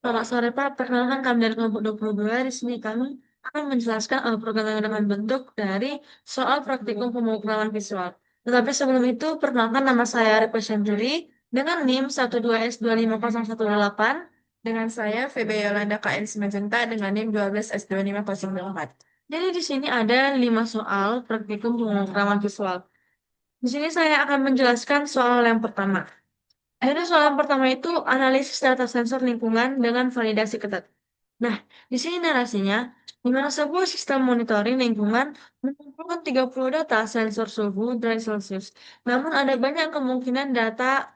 Selamat sore Pak, perkenalkan kami dari kelompok 22. Di sini kami akan menjelaskan program dengan bentuk dari soal praktikum pemrograman visual. Tetapi sebelum itu, perkenalkan nama saya Repa Syanturi dengan NIM 12S25018 dengan saya VB Yolanda KN Simajenta dengan NIM 12S25024. Jadi di sini ada 5 soal praktikum pemrograman visual. Di sini saya akan menjelaskan soal yang pertama. Jadi soal yang pertama itu analisis data sensor lingkungan dengan validasi ketat. Nah, di sini narasinya, di mana sebuah sistem monitoring lingkungan mengumpulkan 30 data sensor suhu derajat Celcius. Namun ada banyak kemungkinan data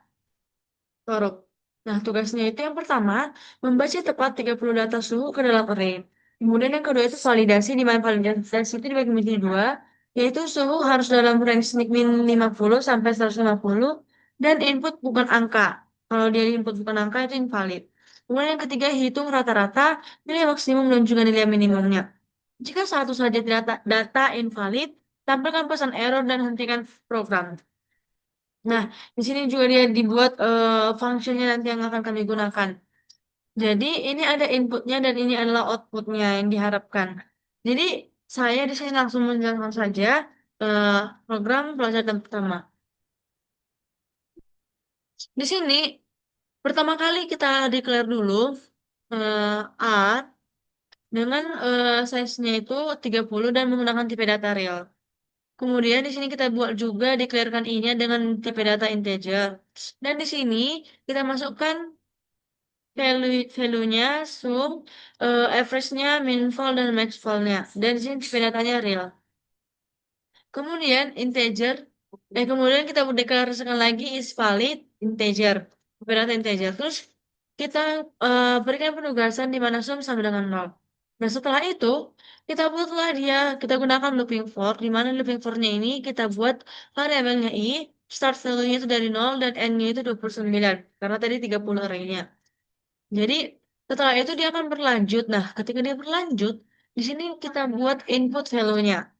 korup. Nah, tugasnya itu yang pertama, membaca tepat 30 data suhu ke dalam array. Kemudian yang kedua itu validasi, di mana validasi itu dibagi menjadi dua, yaitu suhu harus dalam range min 50 sampai 150, dan input bukan angka. Kalau dia input bukan angka itu invalid. Kemudian yang ketiga, hitung rata-rata nilai maksimum dan juga nilai minimumnya. Jika satu saja data invalid, tampilkan pesan error dan hentikan program. Nah, di sini juga dia dibuat fungsinya nanti yang akan kami gunakan. Jadi ini ada inputnya dan ini adalah outputnya yang diharapkan. Jadi saya di sini langsung menjelaskan saja eh, program pelajaran pertama. Di sini pertama kali kita declare dulu R dengan size-nya itu 30 dan menggunakan tipe data real. Kemudian di sini kita buat juga declarekan I-nya dengan tipe data integer. Dan di sini kita masukkan value-nya, sum, average-nya, min-val, dan max-val-nya. Dan di sini tipe datanya real. Kemudian integer, kemudian kita deklarasikan lagi is valid integer, tipe data integer. Terus kita berikan penugasan di mana sum sama dengan 0. Nah setelah itu kita buatlah dia, kita gunakan looping for, di mana looping for-nya ini kita buat variabelnya i, start value-nya itu dari 0 dan n-nya itu 29, karena tadi 30 array-nya. Jadi setelah itu dia akan berlanjut. Nah, ketika dia berlanjut, di sini kita buat input value-nya.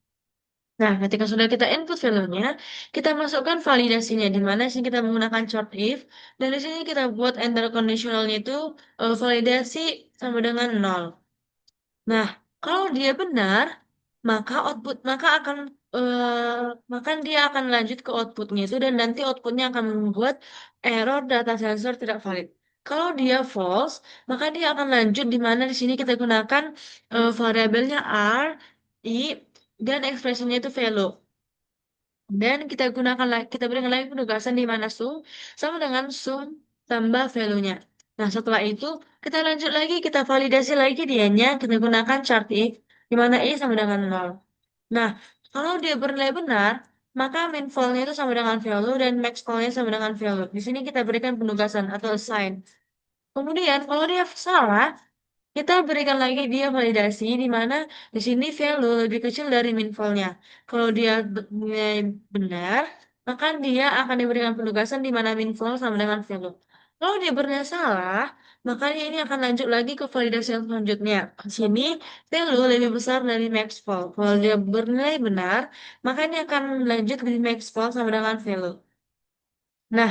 Nah, ketika sudah kita input value-nya, kita masukkan validasinya, di mana sini kita menggunakan short if, dan di sini kita buat enter conditionalnya itu validasi sama dengan 0. Nah, kalau dia benar, maka dia akan lanjut ke outputnya itu dan nanti outputnya akan membuat error data sensor tidak valid. Kalau dia false, maka dia akan lanjut di mana di sini kita gunakan variabelnya r, i, dan ekspresinya itu value. Dan kita berikan lagi penugasan di mana sum sama dengan sum tambah value-nya. Nah, setelah itu kita lanjut lagi, kita validasi lagi dianya, kita gunakan chart if, di mana i sama dengan 0. Nah, kalau dia bernilai benar, maka min val-nya itu sama dengan value dan max val-nya sama dengan value. Di sini kita berikan penugasan atau assign. Kemudian, kalau dia salah, kita berikan lagi dia validasi di mana di sini value lebih kecil dari min val-nya. Kalau dia nilai benar, maka dia akan diberikan penugasan di mana min val sama dengan value. Kalau dia bernilai salah, maka dia ini akan lanjut lagi ke validasi yang selanjutnya. Di sini value lebih besar dari max val. Kalau dia bernilai benar, maka ini akan lanjut ke max val sama dengan value. Nah,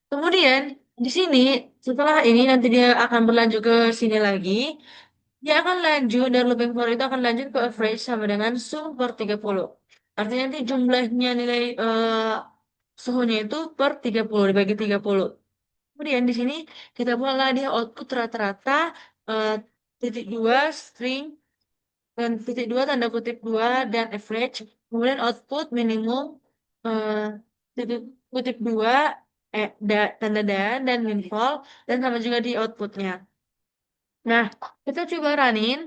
kemudian di sini setelah ini nanti dia akan berlanjut ke sini lagi. Dia akan lanjut dan looping for itu akan lanjut ke average sama dengan sum per 30. Artinya nanti jumlahnya nilai suhunya itu per 30 dibagi 30. Kemudian di sini kita buatlah dia output rata-rata eh, titik dua string dan titik dua tanda kutip dua dan average. Kemudian output minimum eh, titik kutip dua tanda dan minval dan sama juga di outputnya. Nah, kita coba running.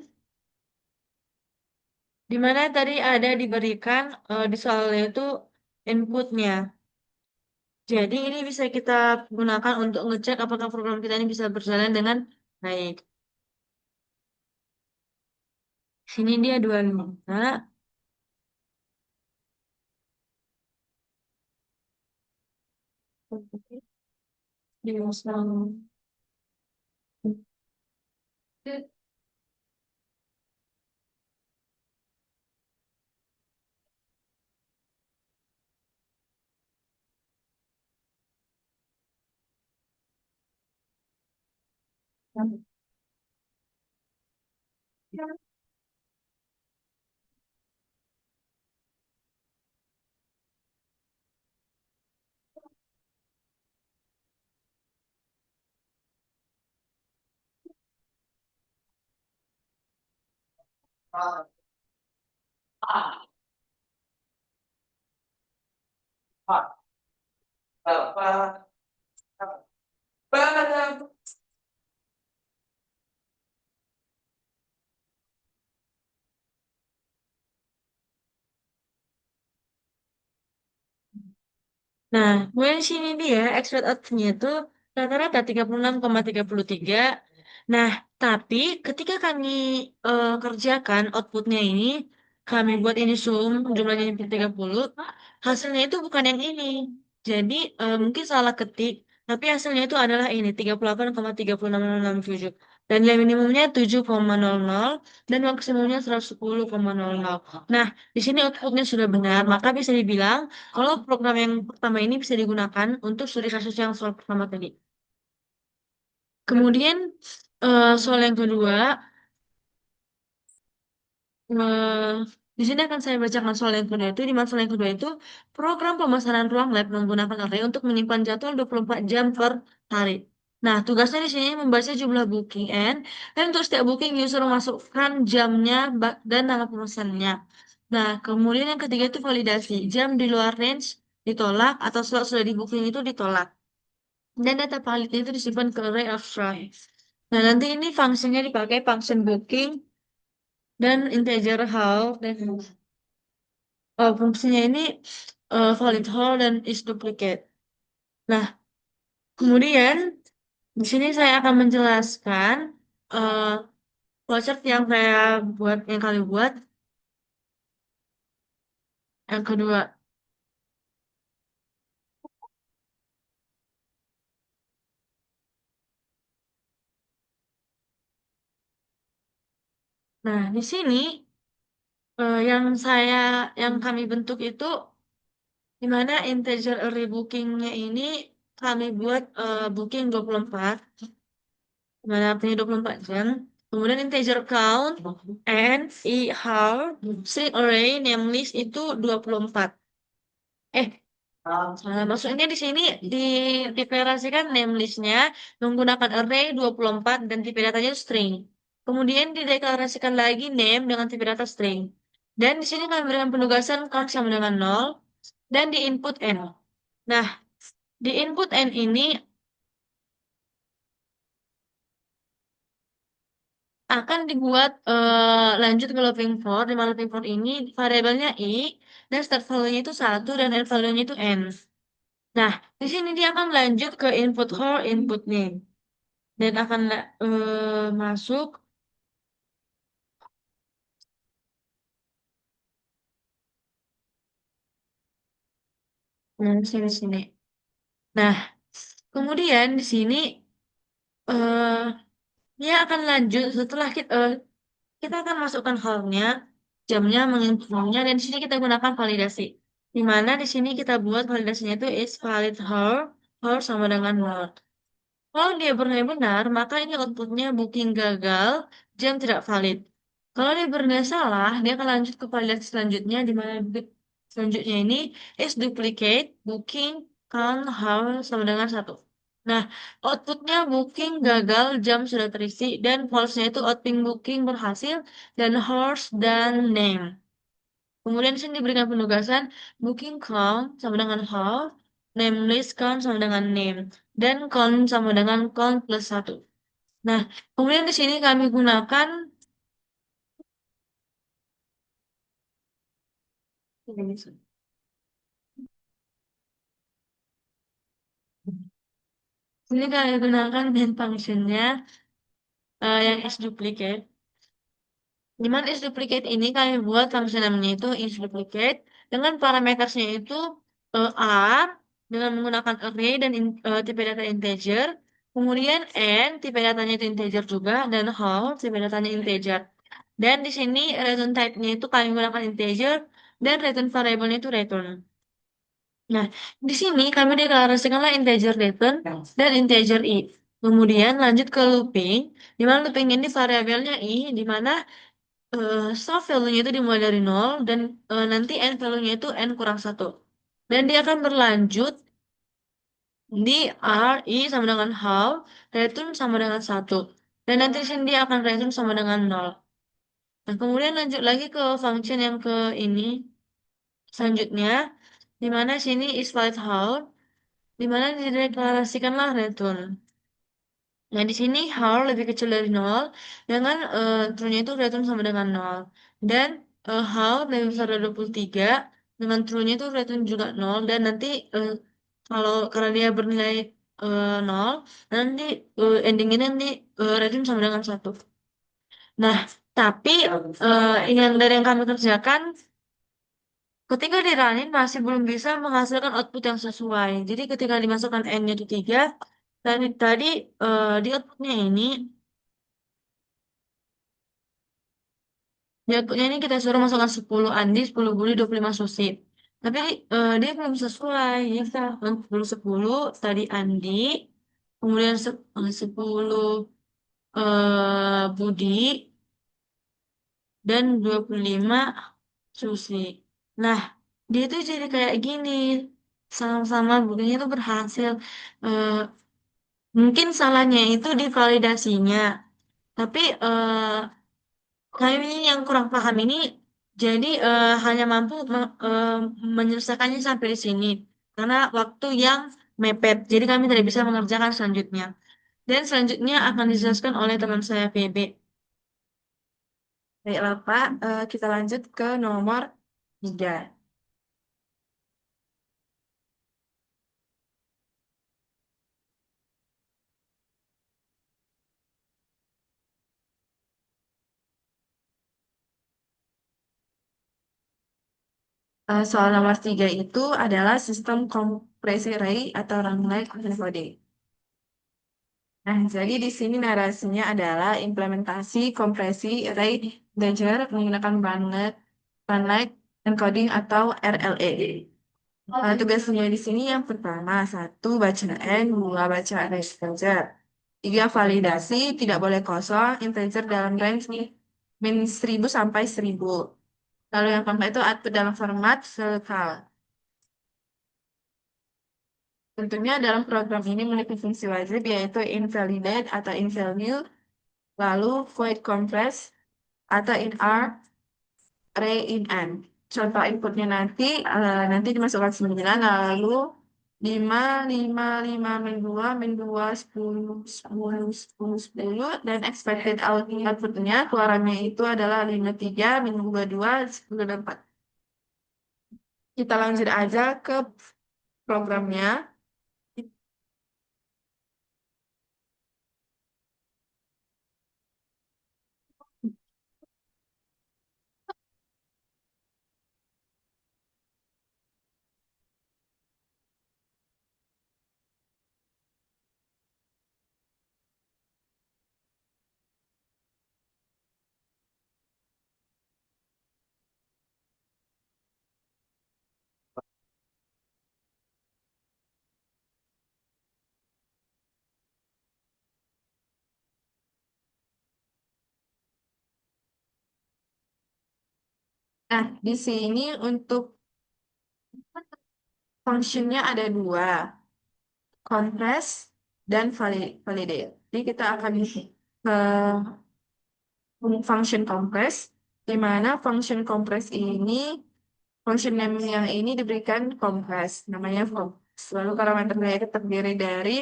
Di mana tadi ada diberikan di soalnya itu inputnya. Jadi ini bisa kita gunakan untuk ngecek apakah program kita ini bisa berjalan dengan baik. Sini dia 25. Dia langsung. Nah, gue di sini dia expert output-nya itu rata-rata 36,33. Nah, tapi ketika kami kerjakan outputnya ini, kami buat ini sum, jumlahnya ini 30, hasilnya itu bukan yang ini. Jadi, mungkin salah ketik, tapi hasilnya itu adalah ini, 38,36067. Dan nilai minimumnya 7,00 dan maksimumnya 110,00. Nah, di sini outputnya sudah benar, maka bisa dibilang kalau program yang pertama ini bisa digunakan untuk studi kasus yang soal pertama tadi. Kemudian soal yang kedua, eh, di sini akan saya bacakan soal yang kedua itu. Di mana soal yang kedua itu program pemesanan ruang lab menggunakan array untuk menyimpan jadwal 24 jam per hari. Nah, tugasnya di sini membaca jumlah booking N dan untuk setiap booking user memasukkan jamnya dan nama pemesannya. Nah, kemudian yang ketiga itu validasi. Jam di luar range ditolak atau slot sudah di booking itu ditolak. Dan data validnya itu disimpan ke array abstract. Nah, nanti ini fungsinya dipakai function booking dan integer how dan fungsinya ini valid how dan is duplicate. Nah, kemudian di sini saya akan menjelaskan uh, flowchart yang saya buat, yang kali buat, yang kedua. Nah, di sini yang kami bentuk itu di mana integer array bookingnya ini kami buat booking 24, di mana artinya 24 jam. Kemudian integer count, and, i, how, string array, name list itu 24. Eh, maksudnya di sini dideklarasikan name list-nya menggunakan array 24 dan tipe datanya string. Kemudian dideklarasikan lagi name dengan tipe data string. Dan di sini kami berikan penugasan count sama dengan 0 dan di input n. Nah, di input n ini akan dibuat lanjut ke looping for, di mana looping for ini variabelnya i dan start value-nya itu 1 dan end value-nya itu n. Nah, di sini dia akan lanjut ke input for input name dan akan masuk sini sini. Nah, kemudian di sini eh dia akan lanjut setelah kita akan masukkan hal-nya, jamnya, menginfonya, dan di sini kita gunakan validasi. Di mana di sini kita buat validasinya itu is valid her sama dengan not. Kalau dia benar-benar, maka ini outputnya booking gagal, jam tidak valid. Kalau dia benar salah, dia akan lanjut ke validasi selanjutnya, di mana selanjutnya ini is duplicate, booking, count, hour, sama dengan 1. Nah, outputnya booking gagal, jam sudah terisi, dan false-nya itu output booking berhasil, dan horse dan name. Kemudian di sini diberikan penugasan booking count sama dengan how, name list count sama dengan name, dan count sama dengan count plus 1. Nah, kemudian di sini kami gunakan ini kami gunakan main functionnya yang is duplicate. Di mana is duplicate ini kami buat function namanya itu is duplicate dengan parametersnya itu a dengan menggunakan array dan tipe data integer. Kemudian n tipe datanya itu integer juga dan how tipe datanya integer. Dan di sini return type-nya itu kami gunakan integer dan return variable-nya itu return. Nah, di sini kami deklarasikanlah integer return dan integer if. Kemudian lanjut ke looping, di mana looping ini variabelnya i, di mana start value-nya itu dimulai dari nol dan nanti end value-nya itu n kurang satu. Dan dia akan berlanjut di R, I sama dengan how, return sama dengan satu. Dan nanti di sini dia akan return sama dengan nol. Nah, kemudian lanjut lagi ke function yang ke ini, selanjutnya, di mana sini is valid how, di mana dideklarasikanlah return. Nah, di sini how lebih kecil dari nol, dengan true-nya itu return sama dengan nol. Dan how lebih besar dari 23, dengan true-nya itu return juga nol. Dan nanti kalau karena dia bernilai nol, nanti endingnya nanti return sama dengan satu. Nah, tapi yang dari yang kami kerjakan, ketika diranin masih belum bisa menghasilkan output yang sesuai. Jadi ketika dimasukkan n-nya itu 3, tadi di outputnya ini, di outputnya ini kita suruh masukkan 10 Andi, 10 Budi, 25 Susi. Tapi dia belum sesuai. Jadi kita 10 tadi Andi, kemudian 10 Budi, dan 25 Susi. Nah, dia tuh jadi kayak gini. Sama-sama buktinya tuh berhasil. Eh, Mungkin salahnya itu di validasinya. Tapi kami yang kurang paham ini jadi hanya mampu menyelesaikannya sampai di sini. Karena waktu yang mepet. Jadi kami tidak bisa mengerjakan selanjutnya. Dan selanjutnya akan dijelaskan oleh teman saya PB. Baiklah Pak, kita lanjut ke nomor 3. Soal nomor 3 itu adalah sistem kompresi array atau run-like encoding. Nah, jadi di sini narasinya adalah implementasi kompresi array integer menggunakan run-like encoding atau RLE. Tugasnya di sini yang pertama, satu baca n, dua baca array integer. Tiga, validasi, tidak boleh kosong, integer dalam range min 1000 sampai 1000. Lalu yang keempat itu output dalam format selekal. Tentunya dalam program ini memiliki fungsi wajib yaitu invalidate atau invalue, lalu void compress atau in R, array in N. Contoh inputnya nanti dimasukkan 9, lalu 5 5 5 min 2 min 2 10 10 10 10, dan expected outputnya keluarannya itu adalah 5 3 min 2 2 10 dan 4. Kita lanjut aja ke programnya. Nah, di sini untuk functionnya ada dua, compress dan validate. Jadi kita akan ke function compress, di mana function compress ini, function name yang ini diberikan compress, namanya compress. Lalu parameternya itu terdiri dari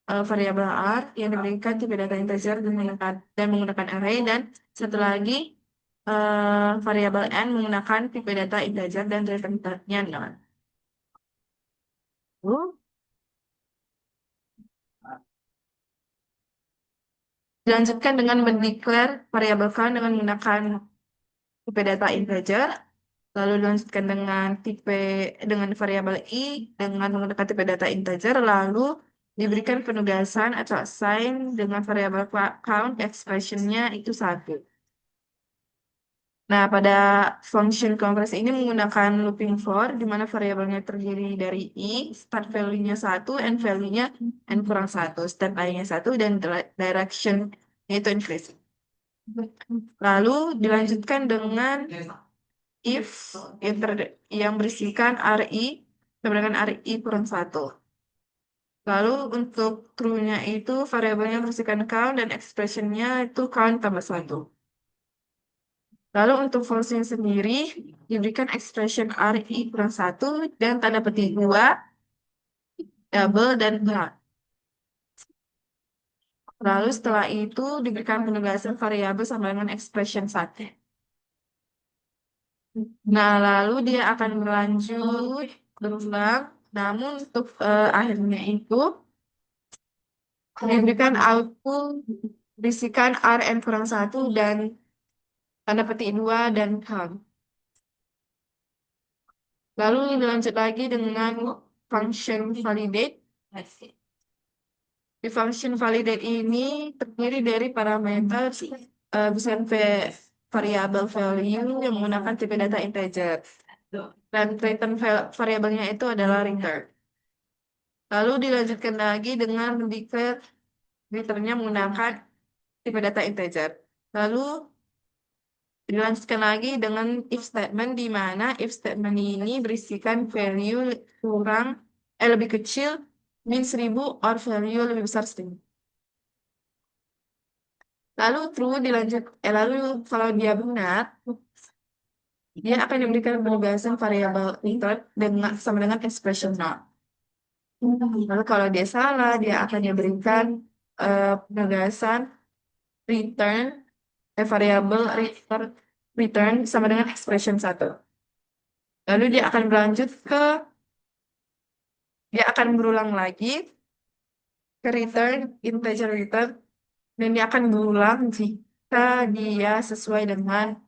variabel R yang diberikan tipe data integer dan menggunakan array, dan satu lagi variabel N menggunakan tipe data integer dan return-nya nol. Dilanjutkan dengan mendeklar variabel count dengan menggunakan tipe data integer, lalu dilanjutkan dengan variabel i dengan menggunakan tipe data integer, lalu diberikan penugasan atau assign dengan variabel count expressionnya itu 1. Nah, pada function compress ini menggunakan looping for, di mana variabelnya terdiri dari i, start value-nya 1, and value-nya n kurang 1, step i-nya 1, dan direction yaitu increase. Lalu dilanjutkan dengan if yang berisikan ri sama dengan ri kurang 1. Lalu untuk true-nya itu variabelnya berisikan count dan expression-nya itu count tambah 1. Lalu untuk false-nya sendiri diberikan expression ri kurang 1 dan tanda petik 2, double, dan count. Lalu setelah itu diberikan penugasan variabel sama dengan expression 1. Nah, lalu dia akan berlanjut berulang. Namun untuk akhirnya itu diberikan output berisikan Rn kurang 1 dan tanda petik 2 dan count. Lalu dilanjut lagi dengan function validate. Di function validate ini terdiri dari parameter besar variabel value yang menggunakan tipe data integer. Dan return variabelnya itu adalah return. Lalu dilanjutkan lagi dengan declare returnnya menggunakan tipe data integer. Lalu dilanjutkan lagi dengan if statement, di mana if statement ini berisikan value kurang lebih kecil min 1000 or value lebih besar 1000. Lalu true lalu kalau dia benar, dia akan diberikan penugasan variabel return dengan sama dengan expression not. Lalu kalau dia salah, dia akan diberikan penugasan return variabel return sama dengan expression 1. Lalu dia akan berulang lagi ke return integer return, dan dia akan berulang jika dia sesuai dengan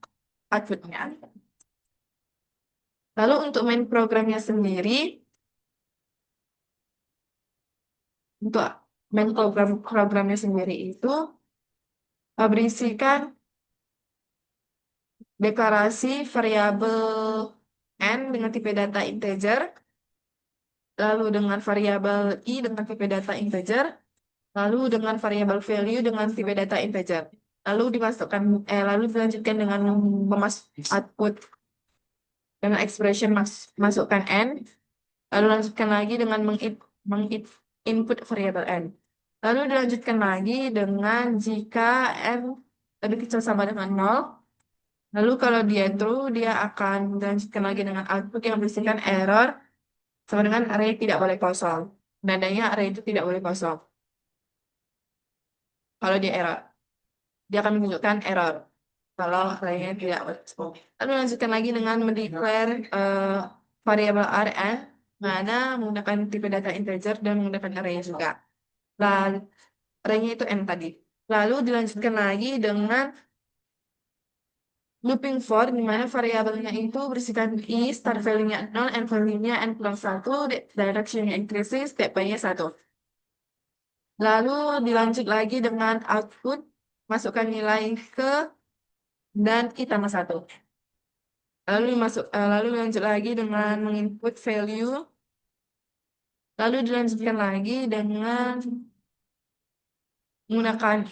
outputnya. Lalu untuk main programnya sendiri, untuk main programnya sendiri itu berisikan deklarasi variabel n dengan tipe data integer, lalu dengan variabel i dengan tipe data integer, lalu dengan variabel value dengan tipe data integer. Lalu dilanjutkan dengan output dengan expression masukkan n, lalu lanjutkan lagi dengan input variabel n. Lalu dilanjutkan lagi dengan jika n lebih kecil sama dengan 0, lalu kalau dia true, dia akan dilanjutkan lagi dengan output yang berisikan error sama dengan array tidak boleh kosong. Tandanya array itu tidak boleh kosong. Kalau dia error, dia akan menunjukkan error kalau array-nya tidak boleh kosong. Lalu lanjutkan lagi dengan mendeclare variabel Rn, mana menggunakan tipe data integer dan menggunakan array juga. Lalu array-nya itu n tadi. Lalu dilanjutkan lagi dengan looping for, di mana variabelnya itu berisikan i, start value-nya 0, and value-nya n plus 1, direction-nya increases, step by-nya 1. Lalu dilanjut lagi dengan output, masukkan nilai ke dan i tambah 1. Lalu lanjut lagi dengan menginput value. Lalu dilanjutkan lagi dengan menggunakan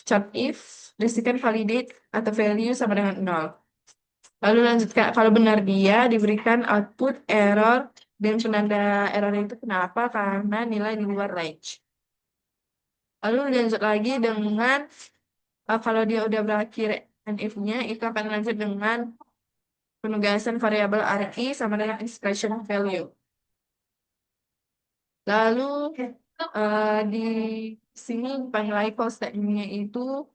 chart if, berisikan validate atau value sama dengan 0. Lalu lanjutkan, kalau benar dia diberikan output error, dan penanda error itu kenapa? Karena nilai di luar range. Lalu lanjut lagi dengan, kalau dia udah berakhir and if-nya, itu akan lanjut dengan penugasan variabel RI sama dengan expression value. Lalu di sini panggil call statement-nya itu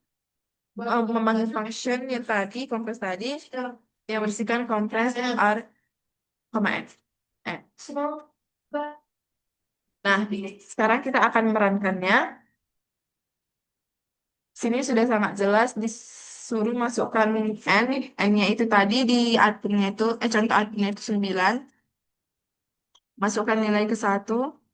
memanggil function yang tadi, compress tadi, yang berisikan compress R, N. Nah, sekarang kita akan merankannya. Sini sudah sangat jelas disuruh masukkan N-nya itu tadi di outputnya itu, contoh outputnya itu 9. Masukkan nilai ke 1,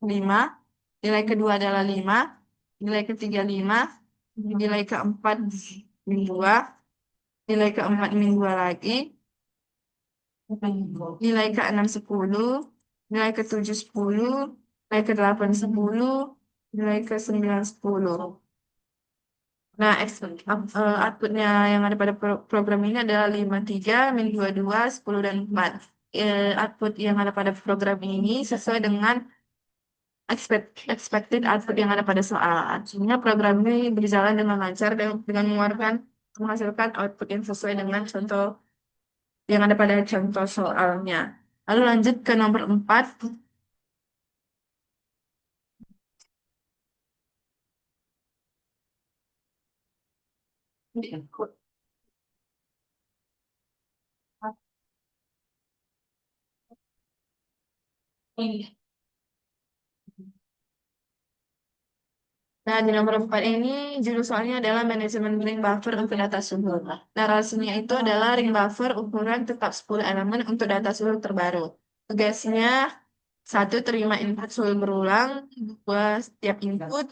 5. Nilai kedua adalah 5. Nilai ketiga 5. Nilai keempat 2. nilai keempat min 2 lagi, nilai ke-6 10, nilai ke-7 10, nilai ke-8 10, nilai ke-9 10. Nah, outputnya yang ada pada program ini adalah 5 3 min 2 2 10, dan 4. Output yang ada pada program ini sesuai dengan expected output yang ada pada soal. Artinya program ini berjalan dengan lancar dan dengan menghasilkan output yang sesuai dengan contoh yang ada pada contoh soalnya. Lalu lanjut ke nomor 4. Nah, di nomor 4 ini judul soalnya adalah manajemen ring buffer untuk data suhu. Narasinya itu adalah ring buffer ukuran tetap 10 elemen untuk data suhu terbaru. Tugasnya: satu, terima input suhu berulang. Dua, setiap input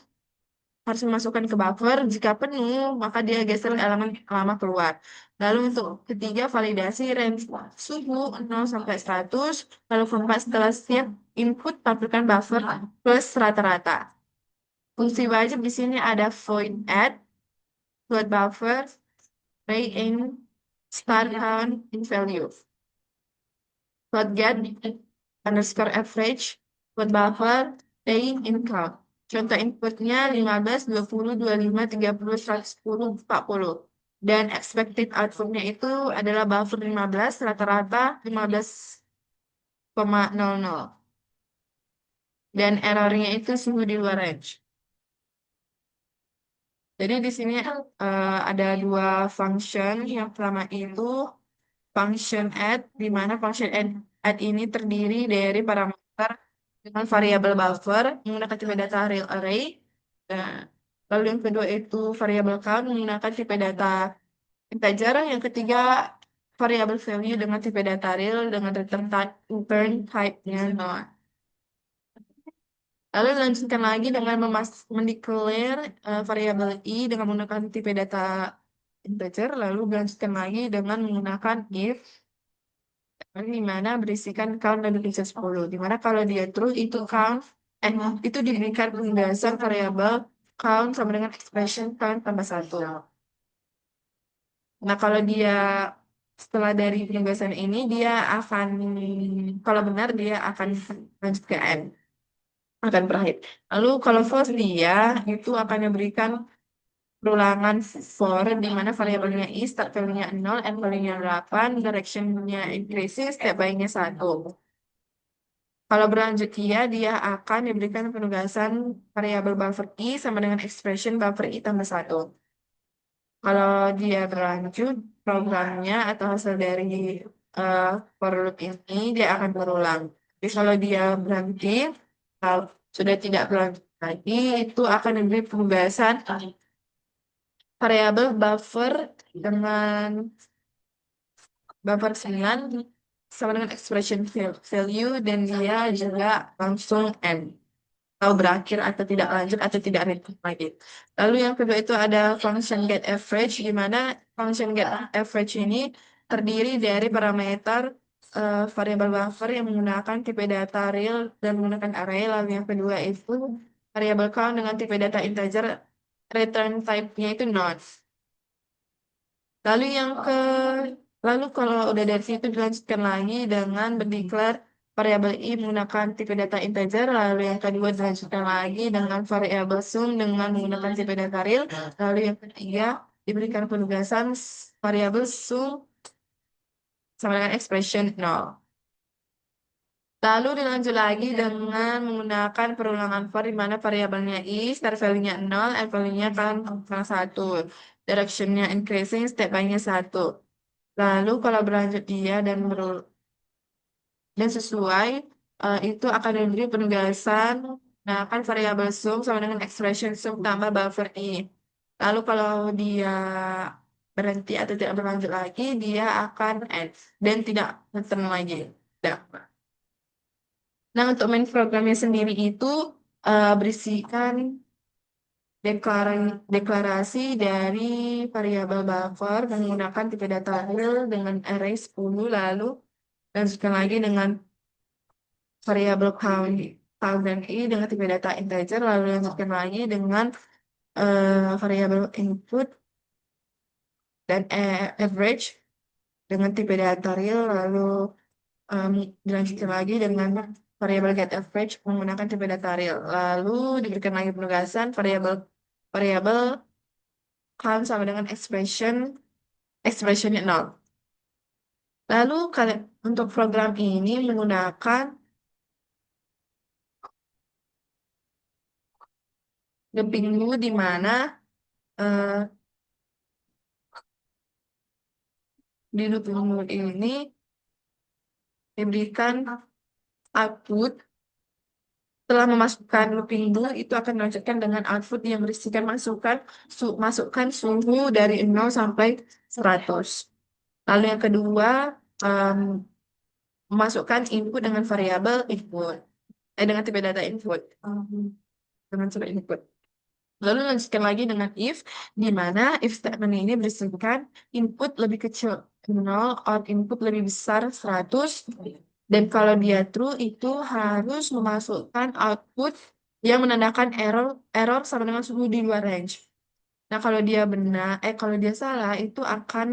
harus dimasukkan ke buffer. Jika penuh, maka dia geser elemen lama keluar. Lalu untuk ketiga, validasi range suhu 0 sampai 100. Lalu keempat, setelah setiap input, tampilkan buffer plus rata-rata. Fungsi wajib di sini ada void add, float buffer, ray in, start count, in value. Float get, underscore average, float buffer, ray in count. Contoh inputnya 15, 20, 25, 30, 110, 40. Dan expected outputnya itu adalah buffer 15, rata-rata 15,00. Dan errornya itu suhu di luar range. Jadi di sini ada dua function. Yang pertama itu function add, di mana function add ini terdiri dari parameter dengan variabel buffer menggunakan tipe data real array. Nah, lalu yang kedua itu variabel count menggunakan tipe data integer. Yang ketiga variabel value dengan tipe data real dengan return type-nya nol. Lalu lanjutkan lagi dengan mendeclare variabel i dengan menggunakan tipe data integer. Lalu lanjutkan lagi dengan menggunakan if, di mana berisikan count dan integer 10. Di mana kalau dia true itu count, itu diberikan penugasan variabel count sama dengan expression count tambah 1. Nah, kalau dia setelah dari penugasan ini, dia akan, kalau benar, dia akan lanjut ke end, akan berakhir. Lalu kalau false, dia itu akan memberikan perulangan for, di mana variabelnya is, start value-nya 0, end value-nya 8, direction-nya increasing, step by-nya 1. Kalau berlanjut dia akan diberikan penugasan variabel buffer i sama dengan expression buffer i tambah 1. Kalau dia berlanjut, programnya atau hasil dari uh, for loop ini dia akan berulang. Tapi kalau dia berhenti, kalau sudah tidak berlanjut lagi, itu akan diberi penugasan variabel buffer dengan buffer 9 sama dengan expression value, dan dia juga langsung end, atau berakhir atau tidak lanjut atau tidak return lagi. Lalu yang kedua itu ada function get average, di mana function get average ini terdiri dari parameter variabel buffer yang menggunakan tipe data real dan menggunakan array. Lalu yang kedua itu variabel count dengan tipe data integer, return type-nya itu not. Lalu lalu kalau udah dari situ dilanjutkan lagi dengan berdeklar variabel i menggunakan tipe data integer. Lalu yang kedua dilanjutkan lagi dengan variabel sum dengan menggunakan tipe data real. Lalu yang ketiga diberikan penugasan variabel sum sama dengan expression 0. Lalu dilanjut lagi dengan menggunakan perulangan for, di mana variabelnya i, start value-nya 0, end value-nya kan 1. Direction-nya increasing, step by-nya 1. Lalu kalau berlanjut dia dan sesuai, itu akan diberi penugasan. Nah, kan variabel sum sama dengan expression sum tambah buffer i. Lalu kalau dia berhenti atau tidak berlanjut lagi, dia akan end dan tidak return lagi. Nah, untuk main programnya sendiri itu berisikan deklarasi dari variabel buffer menggunakan tipe data real dengan array 10, lalu lanjutkan lagi dengan variabel count dan i dengan tipe data integer, lalu lanjutkan lagi dengan variabel input dan average dengan tipe data real, lalu em, dilanjutkan lagi dengan variabel get average menggunakan tipe data real, lalu diberikan lagi penugasan variabel variabel count sama dengan expressionnya 0. Lalu kalian untuk program ini menggunakan looping loop di mana eh, di looping loop ini diberikan output setelah memasukkan looping loop itu akan dilanjutkan dengan output yang berisikan masukkan suhu dari 0 sampai 100. Lalu yang kedua, em, memasukkan input dengan variabel input, dengan tipe data input, dengan tipe input. Lalu lanjutkan lagi dengan if, di mana if statement ini berisikan input lebih kecil 0 or input lebih besar 100. Dan kalau dia true itu harus memasukkan output yang menandakan error sama dengan suhu di luar range. Nah, kalau dia salah itu akan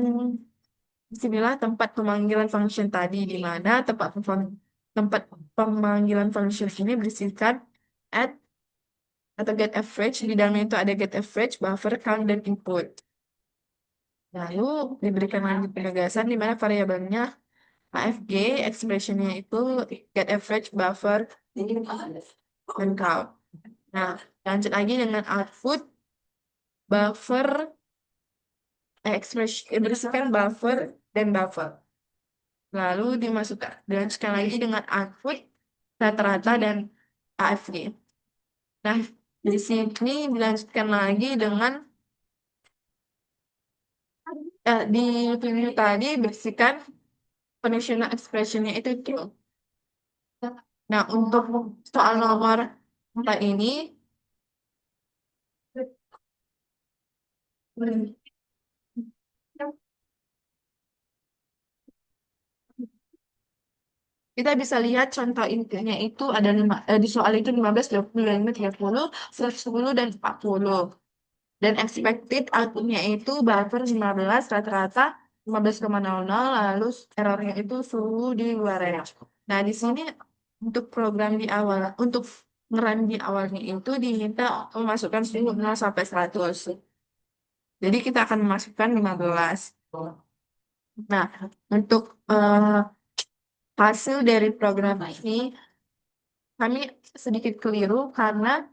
disinilah tempat pemanggilan function tadi, di mana tempat pemanggilan function ini berisikan add atau get average. Di dalamnya itu ada get average, buffer, count, dan input. Lalu diberikan lagi penegasan di mana variabelnya AFG, expressionnya itu get average, buffer, dan count. Nah, lanjut lagi dengan output buffer, expression berisikan buffer dan buffer. Lalu dilanjutkan lagi dengan output rata-rata dan AFG. Nah, di sini dilanjutkan lagi dengan di preview tadi berisikan conditional expressionnya itu true. Nah, untuk soal nomor 4 ini, kita bisa lihat contoh intinya itu ada di soal itu 15, 20, 25, 30, 110, dan 40. Dan expected outputnya itu buffer 15, rata-rata 15,00, lalu errornya itu suhu di luar range. Nah, di sini untuk program di awal, untuk ngerun di awalnya itu diminta memasukkan suhu 0 sampai 100. Jadi kita akan memasukkan 15. Nah, untuk hasil dari program ini, kami sedikit keliru karena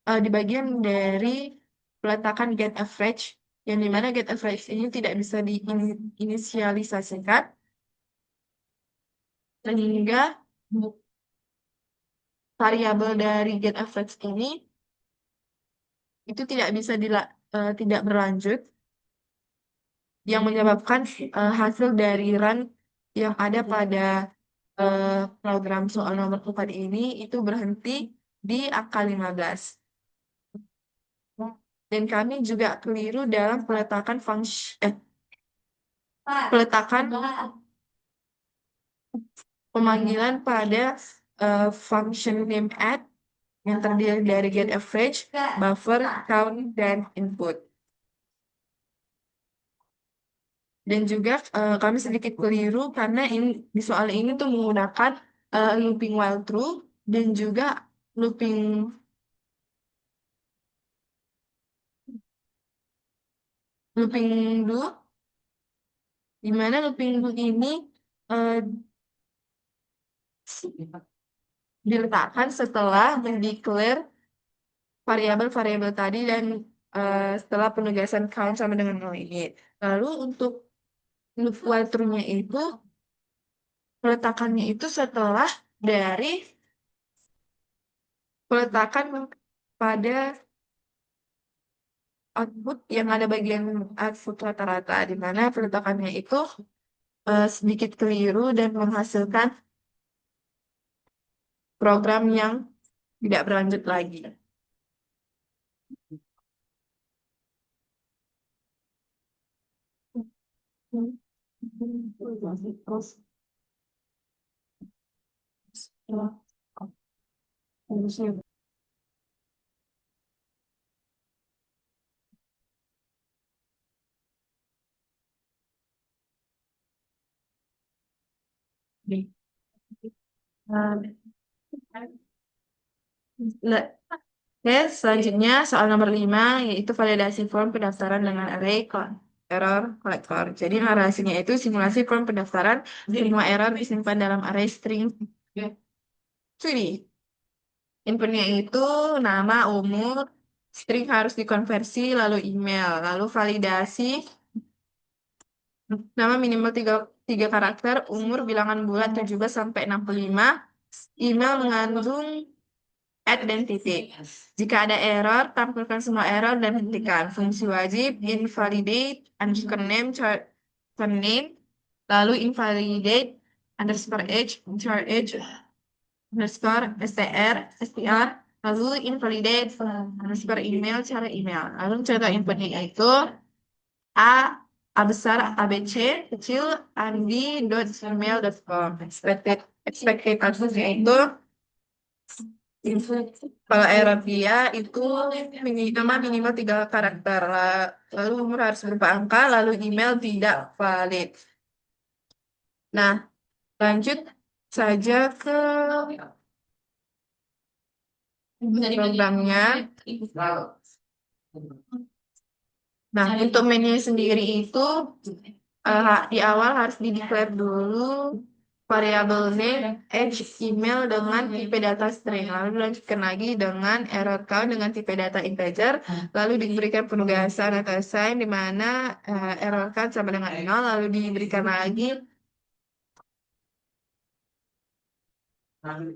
di bagian dari peletakan get average, yang dimana get average ini tidak bisa diinisialisasikan, sehingga variabel dari get average ini itu tidak berlanjut, yang menyebabkan hasil dari run yang ada pada program soal nomor 4 ini itu berhenti di angka 15. Dan kami juga keliru dalam peletakan pemanggilan pada function name add yang terdiri dari get average, buffer, count, dan input. Dan juga kami sedikit keliru karena di soal ini tuh menggunakan looping while true dan juga looping looping do, di mana looping do ini eh, diletakkan setelah mendeklar variabel-variabel tadi dan setelah penugasan count sama dengan 0 ini. Lalu untuk loop while true-nya itu peletakannya itu setelah dari peletakan pada output yang ada bagian output rata-rata, di mana peletakannya itu sedikit keliru dan menghasilkan program yang tidak berlanjut lagi. Oke, selanjutnya soal nomor 5, yaitu validasi form pendaftaran dengan array error collector. Jadi narasinya itu simulasi form pendaftaran, semua error disimpan dalam array string. Jadi, inputnya itu nama, umur, string harus dikonversi, lalu email, lalu validasi, nama minimal tiga karakter, umur bilangan bulan 17 sampai 65, email mengandung dan titik. Jika ada error, tampilkan semua error dan hentikan. Fungsi wajib invalidate underscore name char name, lalu invalidate underscore h char h underscore str, lalu invalidate underscore email cara email. Lalu contoh inputnya itu A besar ABC kecil andi.gmail.com. Expected outputnya itu kalau error dia itu nama minimal tiga karakter, lalu umur harus berupa angka, lalu email tidak valid. Nah, lanjut saja ke programnya. Nah, untuk menu sendiri itu di awal harus di-declare dulu variabel name, age, email dengan tipe data string. Lalu dilanjutkan lagi dengan error count dengan tipe data integer. Lalu diberikan penugasan atau assign di mana error count sama dengan 0. Lalu diberikan lagi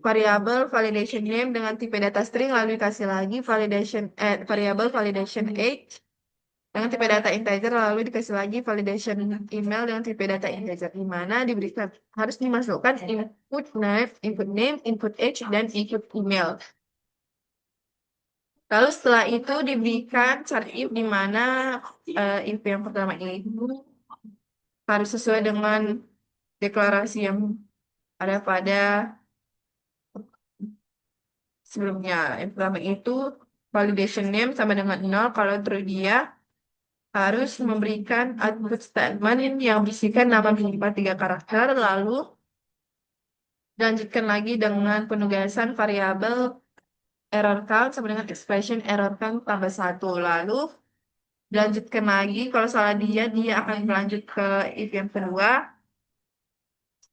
variabel validation name dengan tipe data string. Lalu dikasih lagi variabel validation age dengan tipe data integer, lalu dikasih lagi validation email dengan tipe data integer, di mana diberikan harus dimasukkan input age, dan input email. Lalu setelah itu diberikan chart if di mana if yang pertama ini harus sesuai dengan deklarasi yang ada pada sebelumnya. Yang pertama itu validation name sama dengan 0 kalau true dia harus memberikan output statement yang berisikan nama minimal tiga karakter, lalu lanjutkan lagi dengan penugasan variabel error count sama dengan expression error count tambah 1. Lalu lanjutkan lagi, kalau salah dia akan melanjut ke if yang kedua.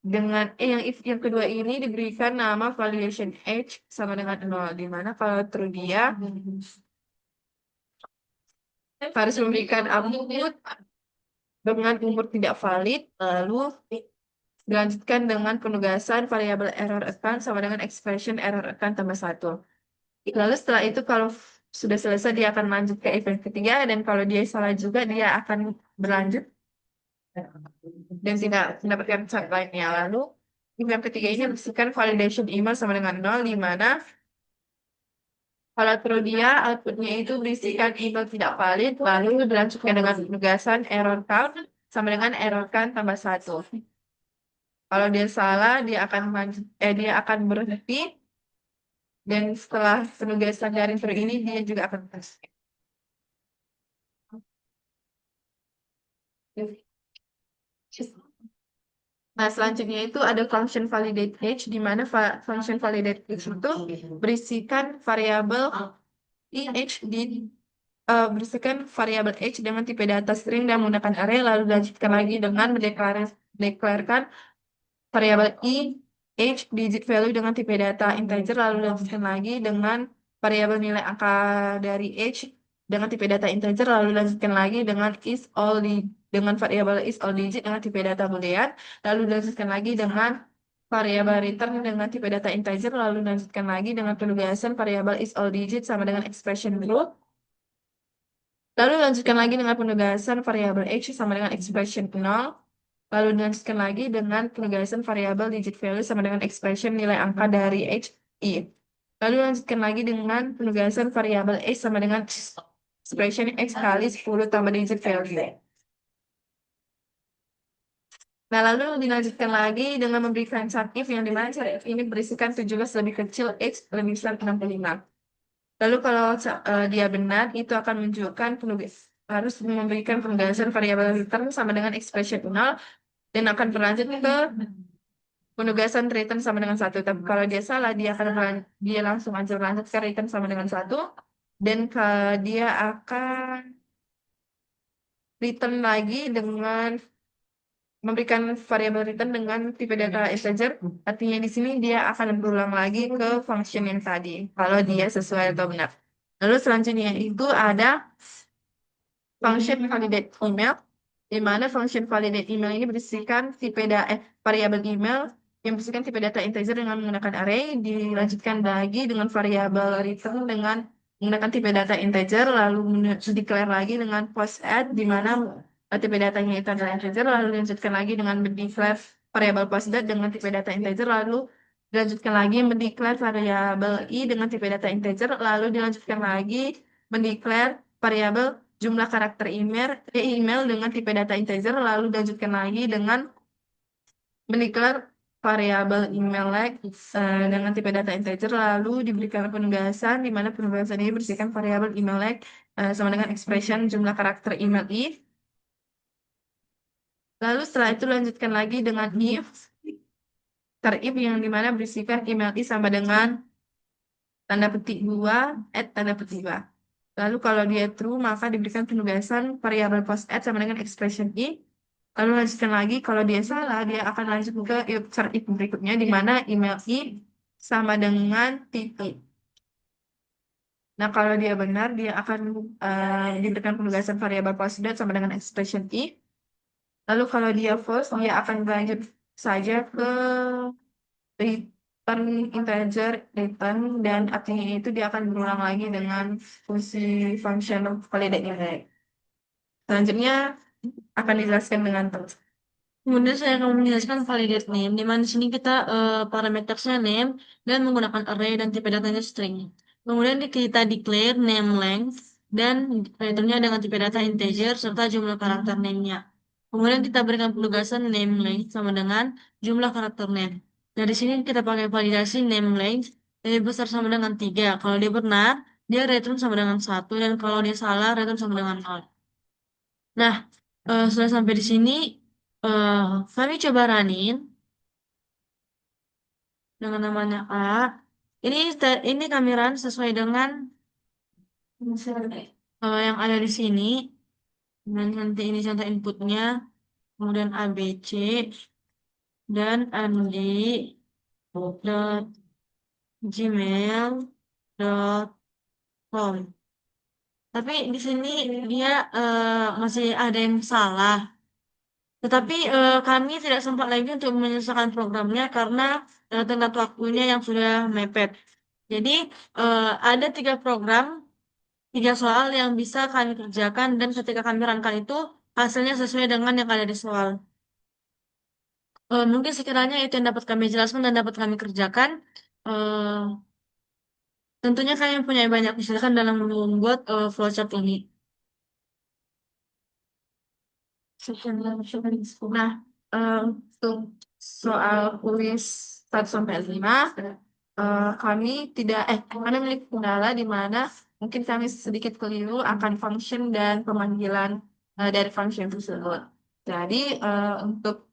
Dengan yang if yang kedua ini diberikan nama validation age sama dengan 0, di mana kalau true dia harus memberikan output dengan umur tidak valid, lalu dilanjutkan dengan penugasan variabel error account sama dengan expression error account tambah 1. Lalu setelah itu kalau sudah selesai dia akan lanjut ke event ketiga, dan kalau dia salah juga dia akan berlanjut dan tidak mendapatkan chart lainnya. Lalu event ketiga ini berisikan validation email sama dengan 0, di mana kalau true dia outputnya itu berisikan email tidak valid, lalu dilanjutkan dengan penugasan error count sama dengan error count tambah 1. Kalau dia salah, dia akan berhenti, dan setelah penugasan dari true ini dia juga akan tes. Nah, selanjutnya itu ada function validate age, di mana function validate age itu berisikan variabel age berisikan variabel age dengan tipe data string dan menggunakan array, lalu dilanjutkan lagi dengan mendeklarasikan variabel age digit value dengan tipe data integer, lalu dilanjutkan lagi dengan variabel nilai angka dari age dengan tipe data integer, lalu dilanjutkan lagi dengan dengan variabel is all digit dengan tipe data boolean, lalu dilanjutkan lagi dengan variabel return dengan tipe data integer, lalu dilanjutkan lagi dengan penugasan variabel is all digit sama dengan expression group. Lalu dilanjutkan lagi dengan penugasan variabel h sama dengan expression 0. Lalu dilanjutkan lagi dengan penugasan variabel digit value sama dengan expression nilai angka dari h, i. Lalu dilanjutkan lagi dengan penugasan variabel h sama dengan expression x kali 10 tambah digit value. Nah, lalu dilanjutkan lagi dengan memberikan chart if yang dimana chart if ini berisikan 17 lebih kecil X lebih besar 65. Lalu kalau dia benar, itu akan menunjukkan penugas harus memberikan penugasan variabel return sama dengan expression nol dan akan berlanjut ke penugasan return sama dengan satu. Tapi kalau dia salah, dia langsung aja berlanjut ke return sama dengan satu dan dia akan return lagi dengan memberikan variabel return dengan tipe data integer. Artinya di sini dia akan berulang lagi ke function yang tadi kalau dia sesuai atau benar. Lalu selanjutnya itu ada function validate email, di mana function validate email ini berisikan variabel email yang berisikan tipe data integer dengan menggunakan array, dilanjutkan lagi dengan variabel return dengan menggunakan tipe data integer, lalu declare lagi dengan post add, di mana tipe datanya itu adalah integer, lalu dilanjutkan lagi dengan mendeclare variabel post date dengan tipe data integer, lalu dilanjutkan lagi mendeclare variabel i dengan tipe data integer, lalu dilanjutkan lagi mendeclare variabel jumlah karakter email dengan tipe data integer, lalu dilanjutkan lagi dengan mendeklar variabel email dengan tipe data integer, lalu diberikan penugasan di mana penugasan ini bersihkan variabel email sama dengan expression jumlah karakter email i. Lalu setelah itu lanjutkan lagi dengan if, if yang dimana berisikan email i sama dengan tanda petik 2, add tanda petik 2. Lalu kalau dia true, maka diberikan penugasan variabel post add sama dengan expression i. Lalu lanjutkan lagi, kalau dia salah, dia akan lanjut ke if berikutnya, di mana email i sama dengan titik. Nah, kalau dia benar, dia akan diberikan penugasan variabel post date sama dengan expression i. Lalu kalau dia false, dia akan lanjut saja ke return integer return dan artinya itu dia akan berulang lagi dengan fungsi function validate ini. Selanjutnya akan dijelaskan dengan terus. Kemudian saya akan menjelaskan validate name, di mana di sini kita parametersnya name dan menggunakan array dan tipe datanya string. Kemudian kita declare name length dan returnnya dengan tipe data integer serta jumlah karakter name-nya. Kemudian kita berikan penugasan name length sama dengan jumlah karakter name. Nah, di sini kita pakai validasi name length lebih besar sama dengan 3. Kalau dia benar, dia return sama dengan 1, dan kalau dia salah, return sama dengan 0. Nah, setelah sampai di sini, eh, kami coba running dengan namanya A. Ini kami run sesuai dengan yang ada di sini. Dan nanti ini contoh inputnya, kemudian A, B, C, dan md dot gmail.com. Tapi di sini dia masih ada yang salah. Tetapi kami tidak sempat lagi untuk menyelesaikan programnya karena tenggat waktunya yang sudah mepet. Jadi ada 3 program, 3 soal yang bisa kami kerjakan dan ketika kami runkan itu hasilnya sesuai dengan yang ada di soal. Mungkin sekiranya itu yang dapat kami jelaskan dan dapat kami kerjakan. Eh, Tentunya kami punya banyak kesulitan dalam membuat flowchart ini. Nah, untuk soal kuis 1 sampai 5, kami tidak, kami memiliki kendala di mana mungkin kami sedikit keliru akan function dan pemanggilan dari function tersebut. Jadi, untuk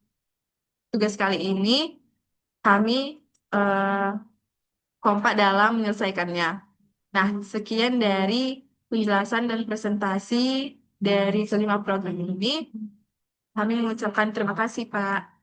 tugas kali ini, kami eh, kompak dalam menyelesaikannya. Nah, sekian dari penjelasan dan presentasi dari kelima program ini. Kami mengucapkan terima kasih, Pak.